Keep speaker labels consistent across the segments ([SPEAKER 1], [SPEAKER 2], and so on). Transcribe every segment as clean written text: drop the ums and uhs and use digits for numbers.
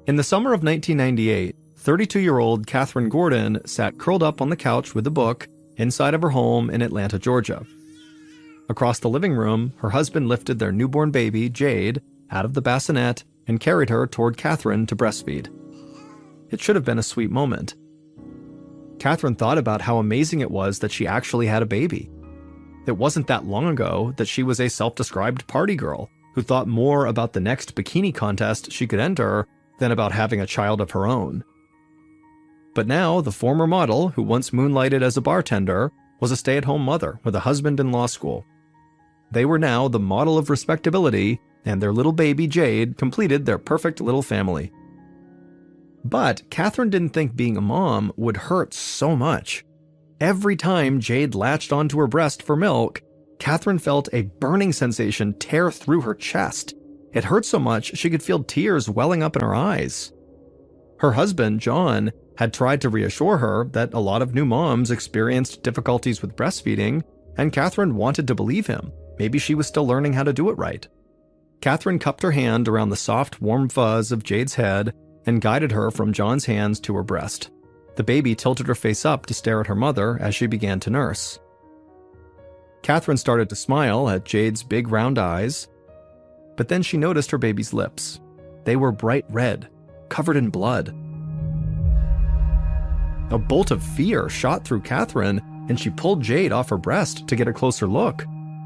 [SPEAKER 1] In the summer of 1998, 32-year-old Catherine Gordon sat curled up on the couch with a book inside of her home in Atlanta, Georgia. Across the living room, her husband lifted their newborn baby, Jade, out of the bassinet and carried her toward Catherine to breastfeed. It should have been a sweet moment. Catherine thought about how amazing it was that she actually had a baby. It wasn't that long ago that she was a self-described party girl who thought more about the next bikini contest she could enter than about having a child of her own. But now, the former model, who once moonlighted as a bartender, was a stay-at-home mother with a husband in law school. They were now the model of respectability, and their little baby, Jade, completed their perfect little family. But Catherine didn't think being a mom would hurt so much. Every time Jade latched onto her breast for milk, Catherine felt a burning sensation tear through her chest. It hurt so much she could feel tears welling up in her eyes. Her husband, John, had tried to reassure her that a lot of new moms experienced difficulties with breastfeeding, and Catherine wanted to believe him. Maybe she was still learning how to do it right. Catherine cupped her hand around the soft, warm fuzz of Jade's head and guided her from John's hands to her breast. The baby tilted her face up to stare at her mother as she began to nurse. Catherine started to smile at Jade's big round eyes, but then she noticed her baby's lips. They were bright red, covered in blood. A bolt of fear shot through Catherine, and she pulled Jade off her breast to get a closer look.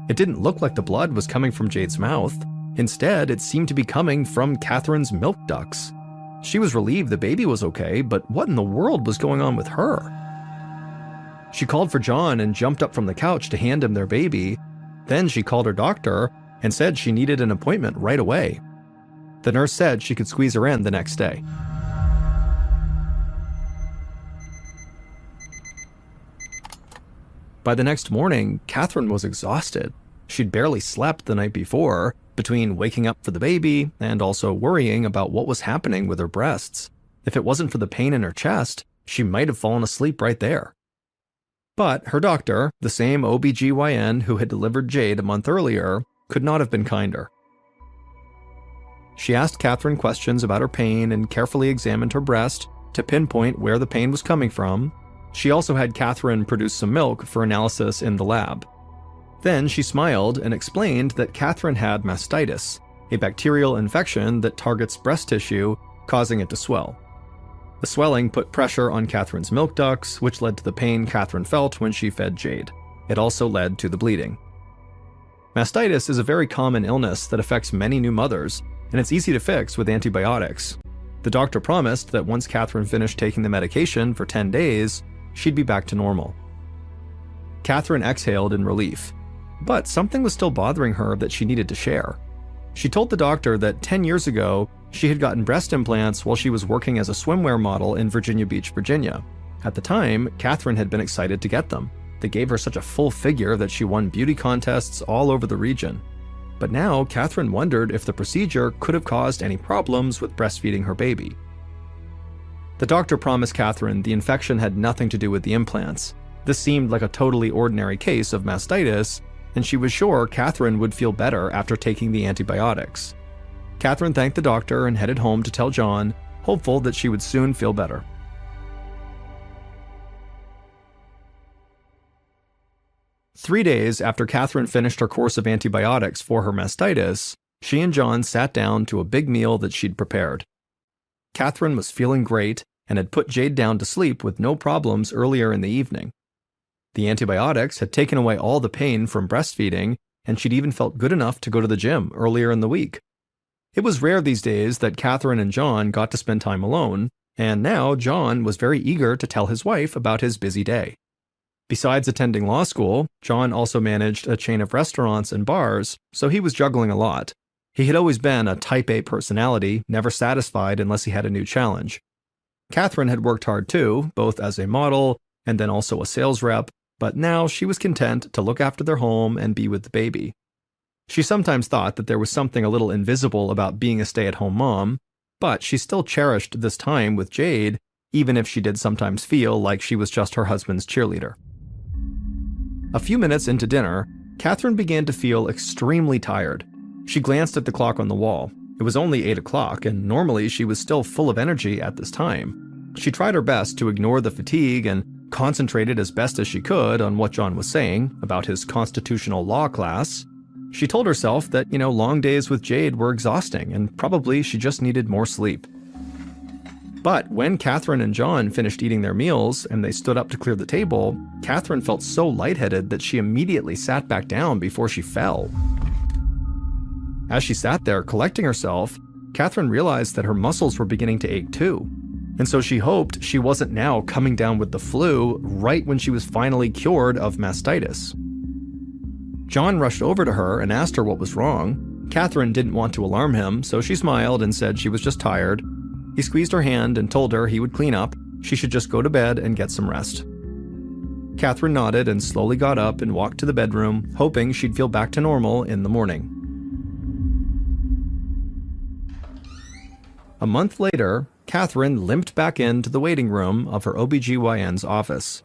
[SPEAKER 1] It didn't look like the blood was coming from Jade's mouth. Instead, it seemed to be coming from Catherine's milk ducts. She was relieved the baby was okay, but what in the world was going on with her? She called for John and jumped up from the couch to hand him their baby. Then she called her doctor and said she needed an appointment right away. The nurse said she could squeeze her in the next day. By the next morning, Catherine was exhausted. She'd barely slept the night before, between waking up for the baby and also worrying about what was happening with her breasts. If it wasn't for the pain in her chest, she might have fallen asleep right there. But her doctor, the same OBGYN who had delivered Jade a month earlier, could not have been kinder. She asked Catherine questions about her pain and carefully examined her breast to pinpoint where the pain was coming from. She also had Catherine produce some milk for analysis in the lab. Then she smiled and explained that Catherine had mastitis, a bacterial infection that targets breast tissue, causing it to swell. The swelling put pressure on Catherine's milk ducts, which led to the pain Catherine felt when she fed Jade. It also led to the bleeding. Mastitis is a very common illness that affects many new mothers, and it's easy to fix with antibiotics. The doctor promised that once Catherine finished taking the medication for 10 days, she'd be back to normal. Catherine exhaled in relief, but something was still bothering her that she needed to share. She told the doctor that 10 years ago, she had gotten breast implants while she was working as a swimwear model in Virginia Beach, Virginia. At the time, Catherine had been excited to get them. They gave her such a full figure that she won beauty contests all over the region. But now, Catherine wondered if the procedure could have caused any problems with breastfeeding her baby. The doctor promised Catherine the infection had nothing to do with the implants. This seemed like a totally ordinary case of mastitis, and she was sure Catherine would feel better after taking the antibiotics. Catherine thanked the doctor and headed home to tell John, hopeful that she would soon feel better. Three days after Catherine finished her course of antibiotics for her mastitis, she and John sat down to a big meal that she'd prepared. Catherine was feeling great and had put Jade down to sleep with no problems earlier in the evening. The antibiotics had taken away all the pain from breastfeeding, and she'd even felt good enough to go to the gym earlier in the week. It was rare these days that Catherine and John got to spend time alone, and now John was very eager to tell his wife about his busy day. Besides attending law school, John also managed a chain of restaurants and bars, so he was juggling a lot. He had always been a type A personality, never satisfied unless he had a new challenge. Catherine had worked hard too, both as a model and then also a sales rep, but now she was content to look after their home and be with the baby. She sometimes thought that there was something a little invisible about being a stay-at-home mom, but she still cherished this time with Jade, even if she did sometimes feel like she was just her husband's cheerleader. A few minutes into dinner, Catherine began to feel extremely tired. She glanced at the clock on the wall. It was only 8 o'clock, and normally she was still full of energy at this time. She tried her best to ignore the fatigue and concentrated as best as she could on what John was saying about his constitutional law class. She told herself that, long days with Jade were exhausting, and probably she just needed more sleep. But when Catherine and John finished eating their meals and they stood up to clear the table, Catherine felt so lightheaded that she immediately sat back down before she fell. As she sat there collecting herself, Catherine realized that her muscles were beginning to ache too. And so she hoped she wasn't now coming down with the flu right when she was finally cured of mastitis. John rushed over to her and asked her what was wrong. Catherine didn't want to alarm him, so she smiled and said she was just tired. He squeezed her hand and told her he would clean up. She should just go to bed and get some rest. Catherine nodded and slowly got up and walked to the bedroom, hoping she'd feel back to normal in the morning. A month later, Catherine limped back into the waiting room of her OBGYN's office.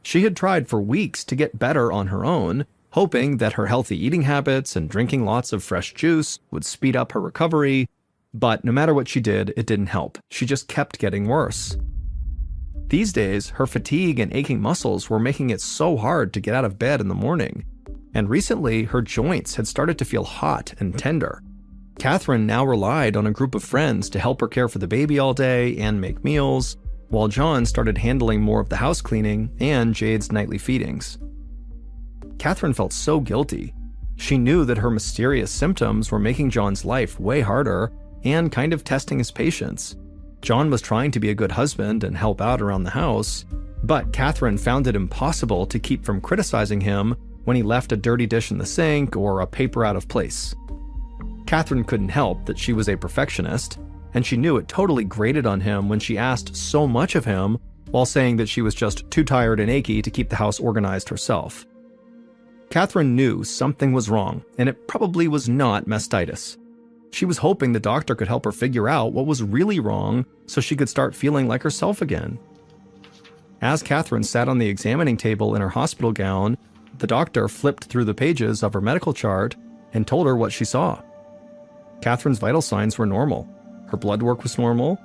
[SPEAKER 1] She had tried for weeks to get better on her own, hoping that her healthy eating habits and drinking lots of fresh juice would speed up her recovery, but no matter what she did, it didn't help. She just kept getting worse. These days, her fatigue and aching muscles were making it so hard to get out of bed in the morning, and recently her joints had started to feel hot and tender. Catherine now relied on a group of friends to help her care for the baby all day and make meals, while John started handling more of the house cleaning and Jade's nightly feedings. Catherine felt so guilty. She knew that her mysterious symptoms were making John's life way harder and kind of testing his patience. John was trying to be a good husband and help out around the house, but Catherine found it impossible to keep from criticizing him when he left a dirty dish in the sink or a paper out of place. Catherine couldn't help that she was a perfectionist, and she knew it totally grated on him when she asked so much of him while saying that she was just too tired and achy to keep the house organized herself. Catherine knew something was wrong, and it probably was not mastitis. She was hoping the doctor could help her figure out what was really wrong so she could start feeling like herself again. As Catherine sat on the examining table in her hospital gown, the doctor flipped through the pages of her medical chart and told her what she saw. Catherine's vital signs were normal. Her blood work was normal.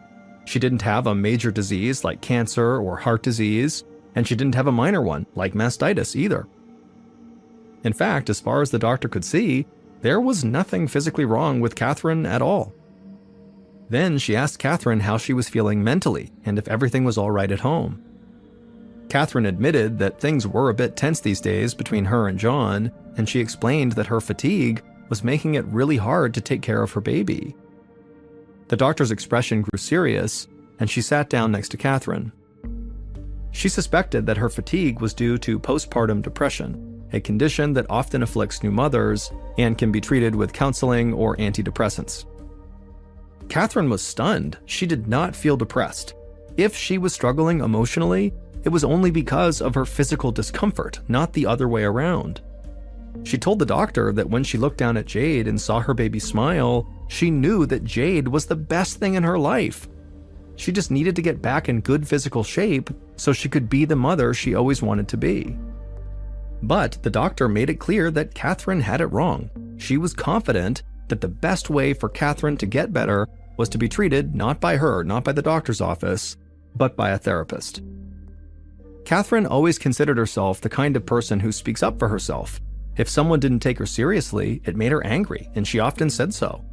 [SPEAKER 1] She didn't have a major disease like cancer or heart disease, and she didn't have a minor one like mastitis either. In fact, as far as the doctor could see, there was nothing physically wrong with Catherine at all. Then she asked Catherine how she was feeling mentally and if everything was all right at home. Catherine admitted that things were a bit tense these days between her and John, and she explained that her fatigue was making it really hard to take care of her baby. The doctor's expression grew serious, and she sat down next to Catherine. She suspected that her fatigue was due to postpartum depression, a condition that often afflicts new mothers and can be treated with counseling or antidepressants. Catherine was stunned. She did not feel depressed. If she was struggling emotionally, it was only because of her physical discomfort, not the other way around. She told the doctor that when she looked down at Jade and saw her baby smile, she knew that Jade was the best thing in her life. She just needed to get back in good physical shape so she could be the mother she always wanted to be. But the doctor made it clear that Catherine had it wrong. She was confident that the best way for Catherine to get better was to be treated not by her, not by the doctor's office, but by a therapist. Catherine always considered herself the kind of person who speaks up for herself. If someone didn't take her seriously, it made her angry, and she often said so.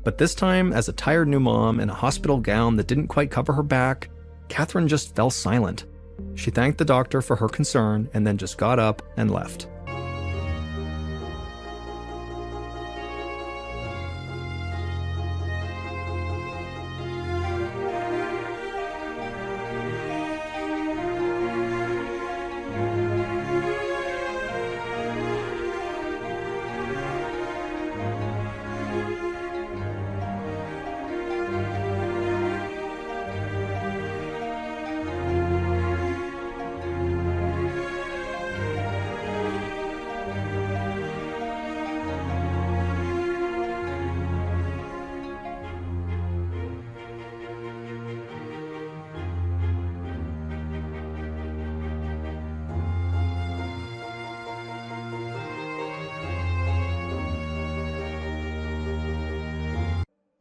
[SPEAKER 1] But this time, as a tired new mom in a hospital gown that didn't quite cover her back, Catherine just fell silent. She thanked the doctor for her concern and then just got up and left.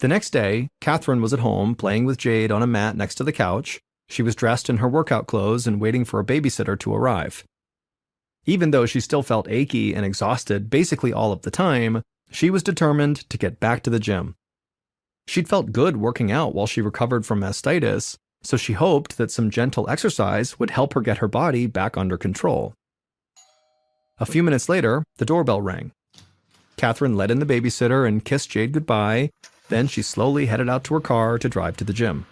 [SPEAKER 1] The next day, Catherine was at home playing with Jade on a mat next to the couch. She was dressed in her workout clothes and waiting for a babysitter to arrive. Even though she still felt achy and exhausted basically all of the time, she was determined to get back to the gym. She'd felt good working out while she recovered from mastitis, so she hoped that some gentle exercise would help her get her body back under control. A few minutes later, the doorbell rang. Catherine let in the babysitter and kissed Jade goodbye. Then she slowly headed out to her car to drive to the gym.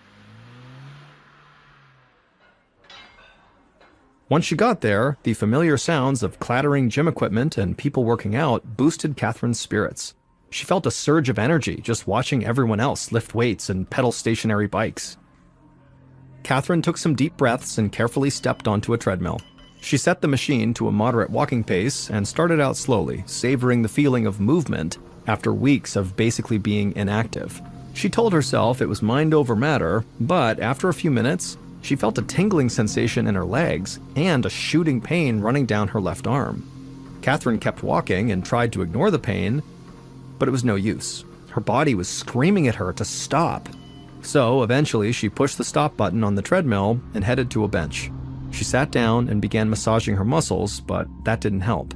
[SPEAKER 1] Once she got there, the familiar sounds of clattering gym equipment and people working out boosted Catherine's spirits. She felt a surge of energy just watching everyone else lift weights and pedal stationary bikes. Catherine took some deep breaths and carefully stepped onto a treadmill. She set the machine to a moderate walking pace and started out slowly, savoring the feeling of movement after weeks of basically being inactive. She told herself it was mind over matter, but after a few minutes, she felt a tingling sensation in her legs and a shooting pain running down her left arm. Catherine kept walking and tried to ignore the pain, but it was no use. Her body was screaming at her to stop. So eventually she pushed the stop button on the treadmill and headed to a bench. She sat down and began massaging her muscles, but that didn't help.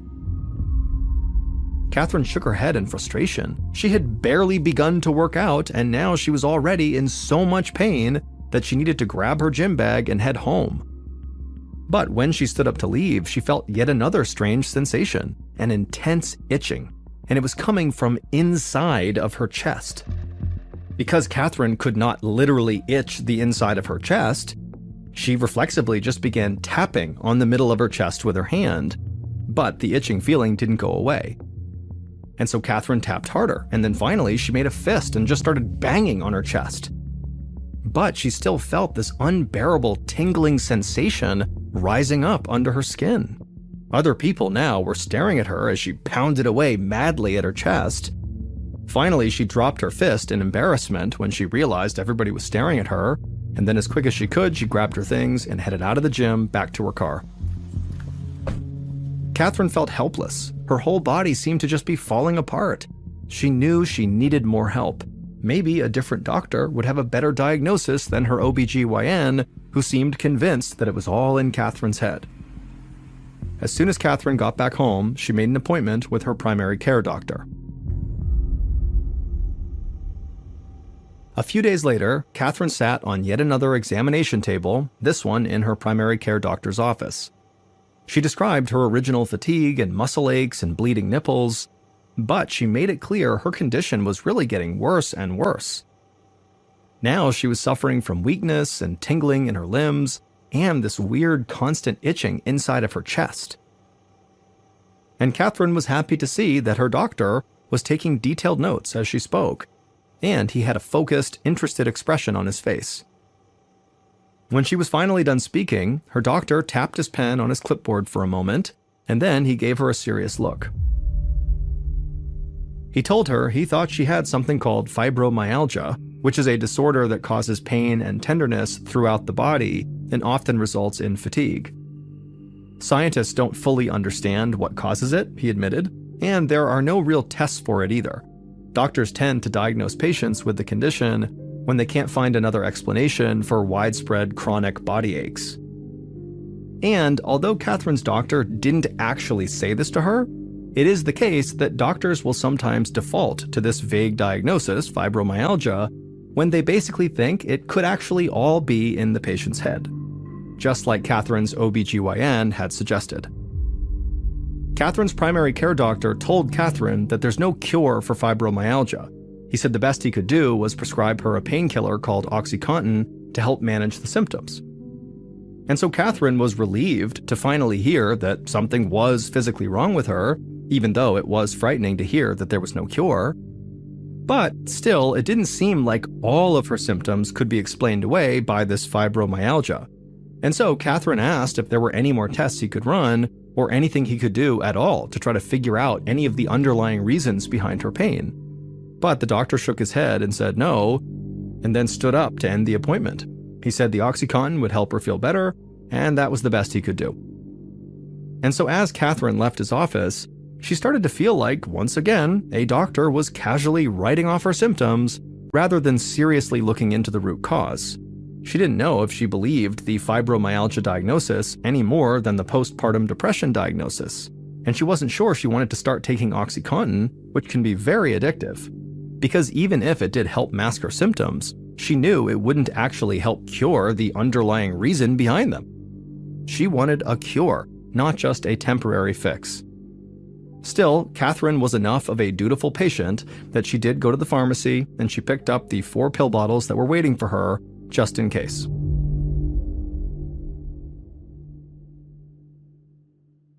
[SPEAKER 1] Catherine shook her head in frustration. She had barely begun to work out, and now she was already in so much pain that she needed to grab her gym bag and head home. But when she stood up to leave, she felt yet another strange sensation, an intense itching, and it was coming from inside of her chest. Because Catherine could not literally itch the inside of her chest, she reflexively just began tapping on the middle of her chest with her hand, but the itching feeling didn't go away. And so Catherine tapped harder, and then finally she made a fist and just started banging on her chest. But she still felt this unbearable tingling sensation rising up under her skin. Other people now were staring at her as she pounded away madly at her chest. Finally, she dropped her fist in embarrassment when she realized everybody was staring at her, and then as quick as she could, she grabbed her things and headed out of the gym back to her car. Catherine felt helpless. Her whole body seemed to just be falling apart. She knew she needed more help. Maybe a different doctor would have a better diagnosis than her OBGYN, who seemed convinced that it was all in Catherine's head. As soon as Catherine got back home, she made an appointment with her primary care doctor. A few days later, Catherine sat on yet another examination table, this one in her primary care doctor's office. She described her original fatigue and muscle aches and bleeding nipples, but she made it clear her condition was really getting worse and worse. Now she was suffering from weakness and tingling in her limbs, and this weird constant itching inside of her chest. And Catherine was happy to see that her doctor was taking detailed notes as she spoke, and he had a focused, interested expression on his face. When she was finally done speaking, her doctor tapped his pen on his clipboard for a moment, and then he gave her a serious look. He told her he thought she had something called fibromyalgia, which is a disorder that causes pain and tenderness throughout the body and often results in fatigue. Scientists don't fully understand what causes it, he admitted, and there are no real tests for it either. Doctors tend to diagnose patients with the condition when they can't find another explanation for widespread chronic body aches. And although Catherine's doctor didn't actually say this to her, it is the case that doctors will sometimes default to this vague diagnosis, fibromyalgia, when they basically think it could actually all be in the patient's head, just like Catherine's OBGYN had suggested. Catherine's primary care doctor told Catherine that there's no cure for fibromyalgia. He said the best he could do was prescribe her a painkiller called OxyContin to help manage the symptoms. And so Catherine was relieved to finally hear that something was physically wrong with her, even though it was frightening to hear that there was no cure. But still, it didn't seem like all of her symptoms could be explained away by this fibromyalgia. And so Catherine asked if there were any more tests he could run, or anything he could do at all to try to figure out any of the underlying reasons behind her pain. But the doctor shook his head and said no, and then stood up to end the appointment. He said the OxyContin would help her feel better, and that was the best he could do. And so as Catherine left his office, she started to feel like, once again, a doctor was casually writing off her symptoms rather than seriously looking into the root cause. She didn't know if she believed the fibromyalgia diagnosis any more than the postpartum depression diagnosis, and she wasn't sure she wanted to start taking OxyContin, which can be very addictive. Because even if it did help mask her symptoms, she knew it wouldn't actually help cure the underlying reason behind them. She wanted a cure, not just a temporary fix. Still, Catherine was enough of a dutiful patient that she did go to the pharmacy and she picked up the 4 pill bottles that were waiting for her, just in case.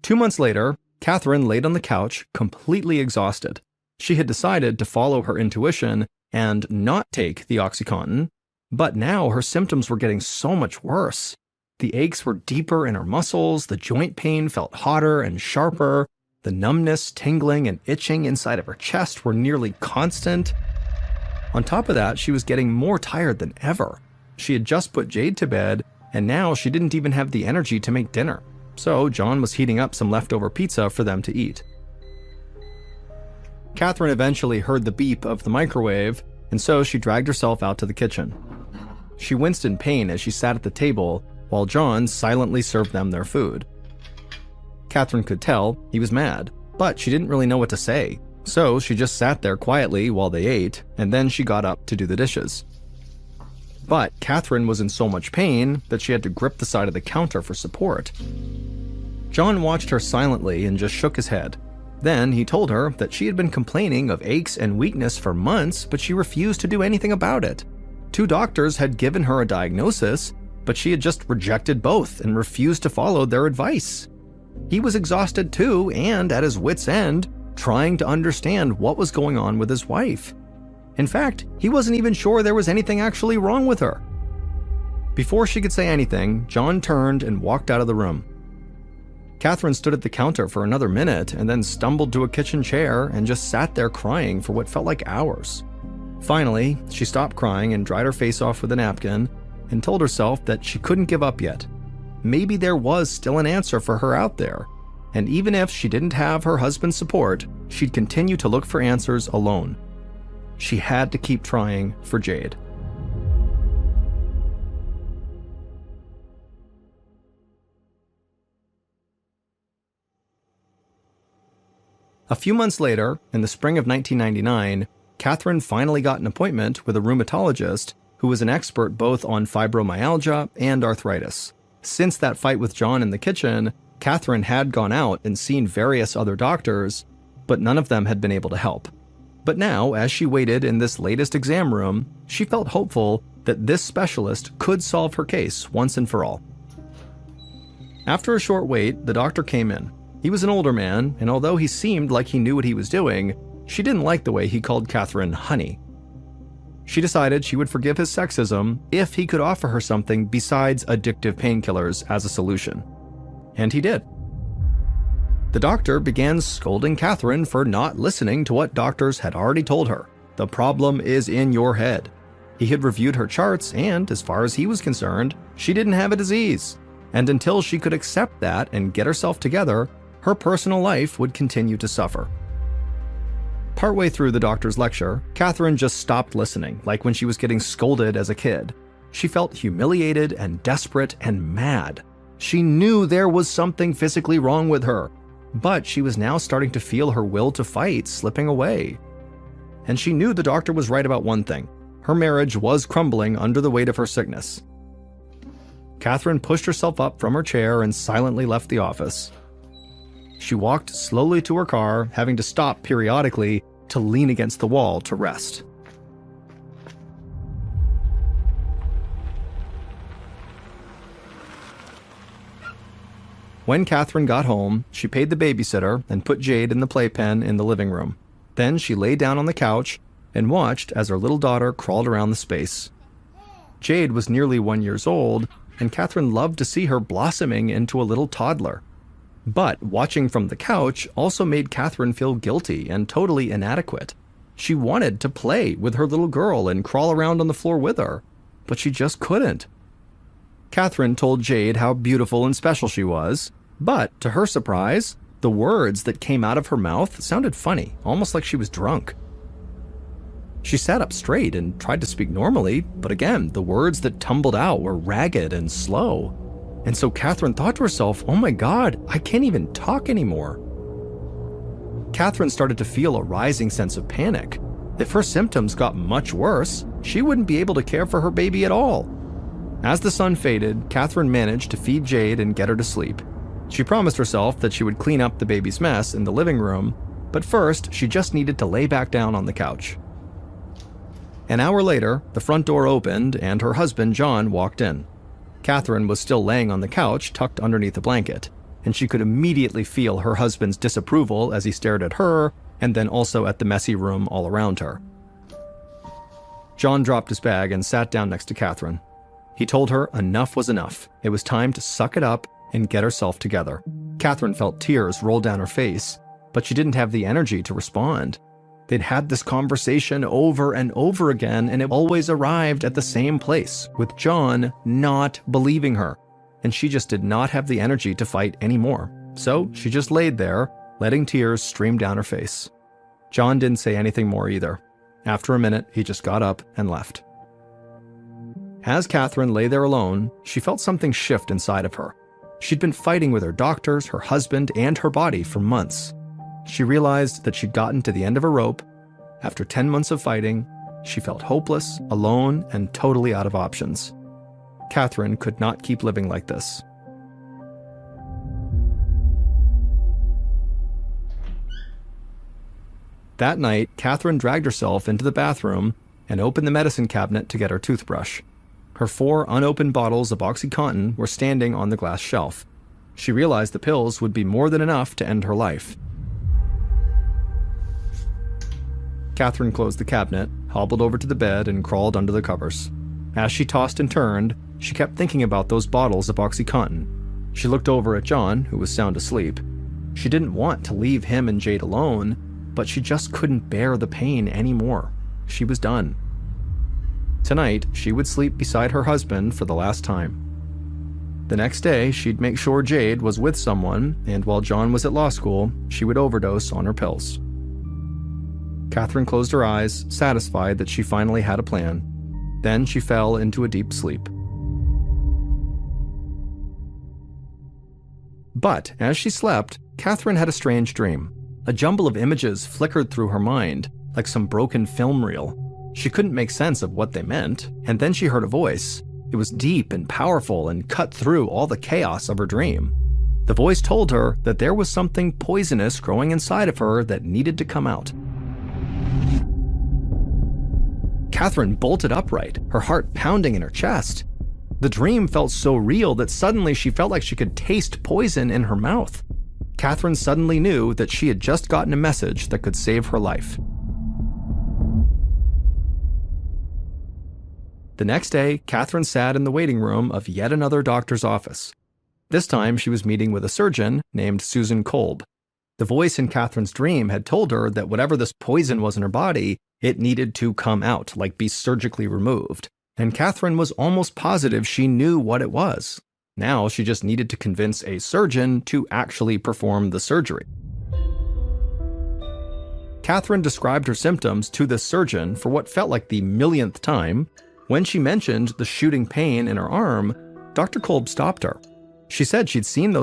[SPEAKER 1] 2 months later, Catherine laid on the couch, completely exhausted. She had decided to follow her intuition and not take the OxyContin, but now her symptoms were getting so much worse. The aches were deeper in her muscles, the joint pain felt hotter and sharper, the numbness, tingling, and itching inside of her chest were nearly constant. On top of that, she was getting more tired than ever. She had just put Jade to bed, and now she didn't even have the energy to make dinner. So John was heating up some leftover pizza for them to eat. Catherine eventually heard the beep of the microwave, and so she dragged herself out to the kitchen. She winced in pain as she sat at the table while John silently served them their food. Catherine could tell he was mad, but she didn't really know what to say, so she just sat there quietly while they ate, and then she got up to do the dishes. But Catherine was in so much pain that she had to grip the side of the counter for support. John watched her silently and just shook his head. Then he told her that she had been complaining of aches and weakness for months, but she refused to do anything about it. 2 doctors had given her a diagnosis, but she had just rejected both and refused to follow their advice. He was exhausted too, and at his wit's end, trying to understand what was going on with his wife. In fact, he wasn't even sure there was anything actually wrong with her. Before she could say anything, John turned and walked out of the room. Catherine stood at the counter for another minute and then stumbled to a kitchen chair and just sat there crying for what felt like hours. Finally, she stopped crying and dried her face off with a napkin and told herself that she couldn't give up yet. Maybe there was still an answer for her out there, and even if she didn't have her husband's support, she'd continue to look for answers alone. She had to keep trying for Jade. A few months later, in the spring of 1999, Catherine finally got an appointment with a rheumatologist who was an expert both on fibromyalgia and arthritis. Since that fight with John in the kitchen, Catherine had gone out and seen various other doctors, but none of them had been able to help. But now, as she waited in this latest exam room, she felt hopeful that this specialist could solve her case once and for all. After a short wait, the doctor came in. He was an older man, and although he seemed like he knew what he was doing, she didn't like the way he called Catherine honey. She decided she would forgive his sexism if he could offer her something besides addictive painkillers as a solution. And he did. The doctor began scolding Catherine for not listening to what doctors had already told her. The problem is in your head. He had reviewed her charts and, as far as he was concerned, she didn't have a disease. And until she could accept that and get herself together, her personal life would continue to suffer. Partway through the doctor's lecture, Catherine just stopped listening, like when she was getting scolded as a kid. She felt humiliated and desperate and mad. She knew there was something physically wrong with her, but she was now starting to feel her will to fight slipping away. And she knew the doctor was right about one thing. Her marriage was crumbling under the weight of her sickness. Catherine pushed herself up from her chair and silently left the office. She walked slowly to her car, having to stop periodically to lean against the wall to rest. When Catherine got home, she paid the babysitter and put Jade in the playpen in the living room. Then she lay down on the couch and watched as her little daughter crawled around the space. Jade was nearly 1 year old, and Catherine loved to see her blossoming into a little toddler. But watching from the couch also made Catherine feel guilty and totally inadequate. She wanted to play with her little girl and crawl around on the floor with her, but she just couldn't. Catherine told Jade how beautiful and special she was, but to her surprise, the words that came out of her mouth sounded funny, almost like she was drunk. She sat up straight and tried to speak normally, but again, the words that tumbled out were ragged and slow. And so Catherine thought to herself, oh my God, I can't even talk anymore. Catherine started to feel a rising sense of panic. If her symptoms got much worse, she wouldn't be able to care for her baby at all. As the sun faded, Catherine managed to feed Jade and get her to sleep. She promised herself that she would clean up the baby's mess in the living room, but first she just needed to lay back down on the couch. An hour later, the front door opened and her husband John walked in. Catherine was still laying on the couch tucked underneath a blanket, and she could immediately feel her husband's disapproval as he stared at her and then also at the messy room all around her. John dropped his bag and sat down next to Catherine. He told her enough was enough. It was time to suck it up and get herself together. Catherine felt tears roll down her face, but she didn't have the energy to respond. They'd had this conversation over and over again, and it always arrived at the same place, with John not believing her. And she just did not have the energy to fight anymore. So she just laid there, letting tears stream down her face. John didn't say anything more either. After a minute, he just got up and left. As Catherine lay there alone, she felt something shift inside of her. She'd been fighting with her doctors, her husband, and her body for months. She realized that she'd gotten to the end of her rope. After 10 months of fighting, she felt hopeless, alone, and totally out of options. Catherine could not keep living like this. That night, Catherine dragged herself into the bathroom and opened the medicine cabinet to get her toothbrush. Her 4 unopened bottles of OxyContin were standing on the glass shelf. She realized the pills would be more than enough to end her life. Catherine closed the cabinet, hobbled over to the bed, and crawled under the covers. As she tossed and turned, she kept thinking about those bottles of OxyContin. She looked over at John, who was sound asleep. She didn't want to leave him and Jade alone, but she just couldn't bear the pain anymore. She was done. Tonight, she would sleep beside her husband for the last time. The next day, she'd make sure Jade was with someone, and while John was at law school, she would overdose on her pills. Catherine closed her eyes, satisfied that she finally had a plan. Then she fell into a deep sleep. But as she slept, Catherine had a strange dream. A jumble of images flickered through her mind, like some broken film reel. She couldn't make sense of what they meant, and then she heard a voice. It was deep and powerful and cut through all the chaos of her dream. The voice told her that there was something poisonous growing inside of her that needed to come out. Catherine bolted upright, her heart pounding in her chest. The dream felt so real that suddenly she felt like she could taste poison in her mouth. Catherine suddenly knew that she had just gotten a message that could save her life. The next day, Catherine sat in the waiting room of yet another doctor's office. This time, she was meeting with a surgeon named Susan Kolb. The voice in Catherine's dream had told her that whatever this poison was in her body, it needed to come out, like be surgically removed. And Catherine was almost positive she knew what it was. Now she just needed to convince a surgeon to actually perform the surgery. Catherine described her symptoms to the surgeon for what felt like the millionth time. When she mentioned the shooting pain in her arm, Dr. Kolb stopped her. She said she'd seen those